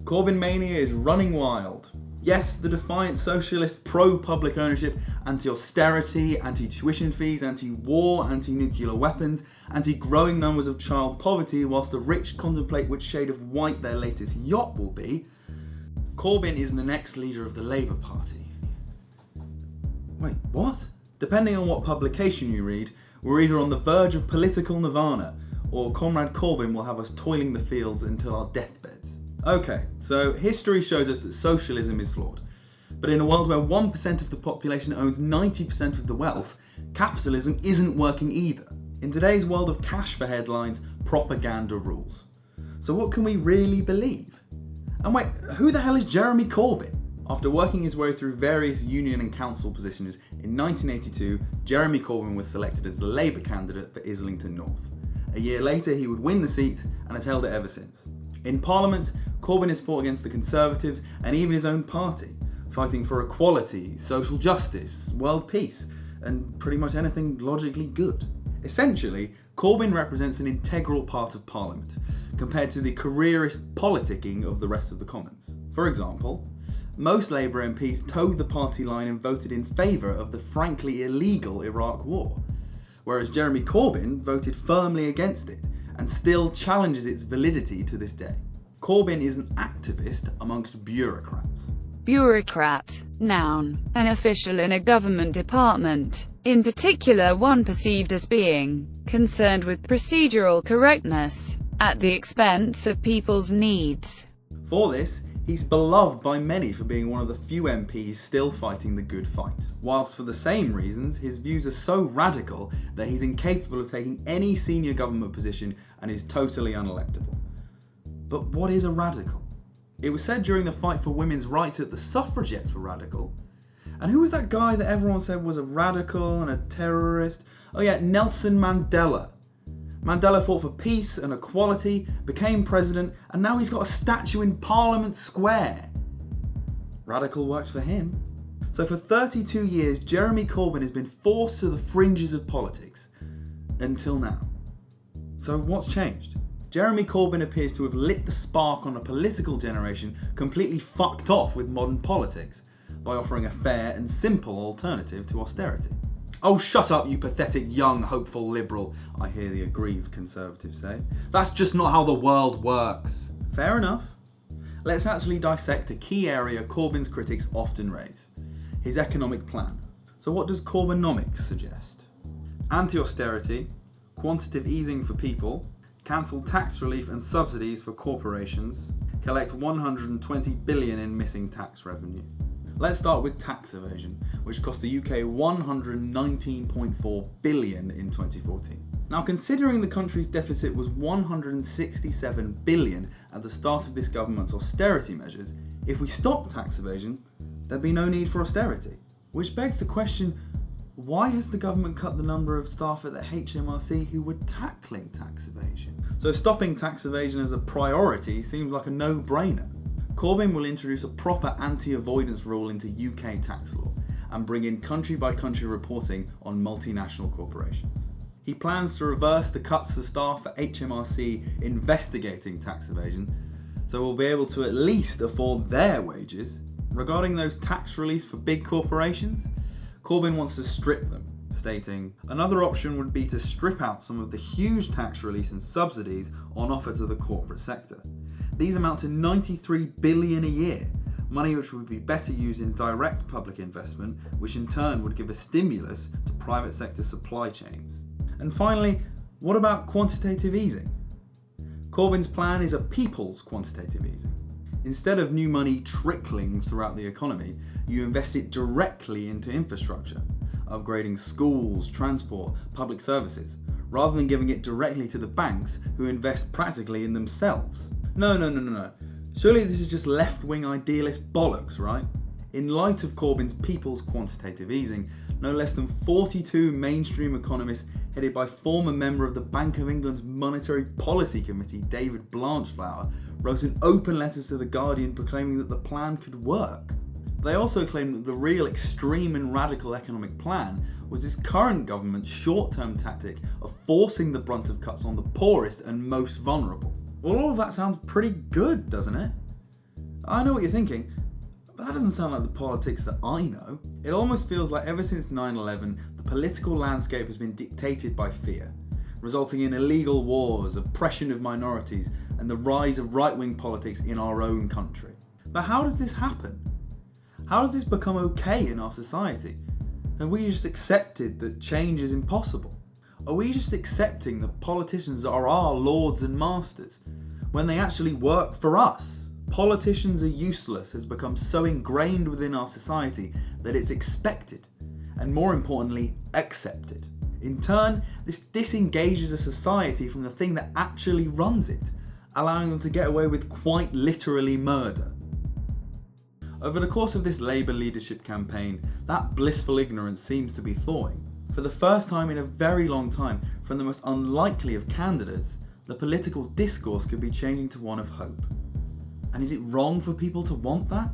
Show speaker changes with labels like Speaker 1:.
Speaker 1: Corbynmania is running wild. Yes, the defiant socialist pro-public ownership, anti-austerity, anti-tuition fees, anti-war, anti-nuclear weapons, anti-growing numbers of child poverty, whilst the rich contemplate which shade of white their latest yacht will be. Corbyn is the next leader of the Labour Party. Wait, what? Depending on what publication you read, we're either on the verge of political nirvana, or Comrade Corbyn will have us toiling the fields until our deathbeds. Okay, so history shows us that socialism is flawed. But in a world where 1% of the population owns 90% of the wealth, capitalism isn't working either. In today's world of cash for headlines, propaganda rules. So what can we really believe? And wait, who the hell is Jeremy Corbyn? After working his way through various union and council positions, in 1982, Jeremy Corbyn was selected as the Labour candidate for Islington North. A year later, he would win the seat and has held it ever since. In Parliament, Corbyn has fought against the Conservatives and even his own party, fighting for equality, social justice, world peace, and pretty much anything logically good. Essentially, Corbyn represents an integral part of Parliament, compared to the careerist politicking of the rest of the Commons. For example, most Labour MPs toed the party line and voted in favour of the frankly illegal Iraq War, whereas Jeremy Corbyn voted firmly against it and still challenges its validity to this day. Corbyn is an activist amongst bureaucrats.
Speaker 2: Bureaucrat, noun, an official in a government department, in particular one perceived as being concerned with procedural correctness, at the expense of people's needs.
Speaker 1: For this, he's beloved by many for being one of the few MPs still fighting the good fight, whilst for the same reasons his views are so radical that he's incapable of taking any senior government position and is totally unelectable. But what is a radical? It was said during the fight for women's rights that the suffragettes were radical. And who was that guy that everyone said was a radical and a terrorist? Oh yeah, Nelson Mandela. Mandela fought for peace and equality, became president, and now he's got a statue in Parliament Square. Radical worked for him. So for 32 years, Jeremy Corbyn has been forced to the fringes of politics. Until now. So what's changed? Jeremy Corbyn appears to have lit the spark on a political generation completely fucked off with modern politics by offering a fair and simple alternative to austerity. Oh, shut up, you pathetic young hopeful liberal, I hear the aggrieved Conservatives say. That's just not how the world works. Fair enough. Let's actually dissect a key area Corbyn's critics often raise: his economic plan. So what does Corbynnomics suggest? Anti-austerity, quantitative easing for people, cancel tax relief and subsidies for corporations, collect 120 billion in missing tax revenue. Let's start with tax evasion, which cost the UK 119.4 billion in 2014. Now, considering the country's deficit was 167 billion at the start of this government's austerity measures, if we stop tax evasion, there'd be no need for austerity. Which begs the question, why has the government cut the number of staff at the HMRC who were tackling tax evasion? So stopping tax evasion as a priority seems like a no-brainer. Corbyn will introduce a proper anti-avoidance rule into UK tax law and bring in country-by-country reporting on multinational corporations. He plans to reverse the cuts to staff at HMRC investigating tax evasion, so we'll be able to at least afford their wages. Regarding those tax reliefs for big corporations, Corbyn wants to strip them, stating, "Another option would be to strip out some of the huge tax reliefs and subsidies on offer to the corporate sector. These amount to 93 billion a year, money which would be better used in direct public investment, which in turn would give a stimulus to private sector supply chains." And finally, what about quantitative easing? Corbyn's plan is a people's quantitative easing. Instead of new money trickling throughout the economy, you invest it directly into infrastructure, upgrading schools, transport, public services, rather than giving it directly to the banks who invest practically in themselves. No. Surely this is just left-wing idealist bollocks, right? In light of Corbyn's people's quantitative easing, no less than 42 mainstream economists headed by former member of the Bank of England's Monetary Policy Committee, David Blanchflower, wrote an open letter to The Guardian proclaiming that the plan could work. They also claimed that the real extreme and radical economic plan was this current government's short-term tactic of forcing the brunt of cuts on the poorest and most vulnerable. Well, all of that sounds pretty good, doesn't it? I know what you're thinking, but that doesn't sound like the politics that I know. It almost feels like ever since 9/11, the political landscape has been dictated by fear, resulting in illegal wars, oppression of minorities, and the rise of right-wing politics in our own country. But how does this happen? How does this become okay in our society? Have we just accepted that change is impossible? Are we just accepting that politicians are our lords and masters when they actually work for us? Politicians are useless has become so ingrained within our society that it's expected, and more importantly, accepted. In turn, this disengages a society from the thing that actually runs it, allowing them to get away with quite literally murder. Over the course of this Labour leadership campaign, that blissful ignorance seems to be thawing. For the first time in a very long time, from the most unlikely of candidates, the political discourse could be changing to one of hope. And is it wrong for people to want that?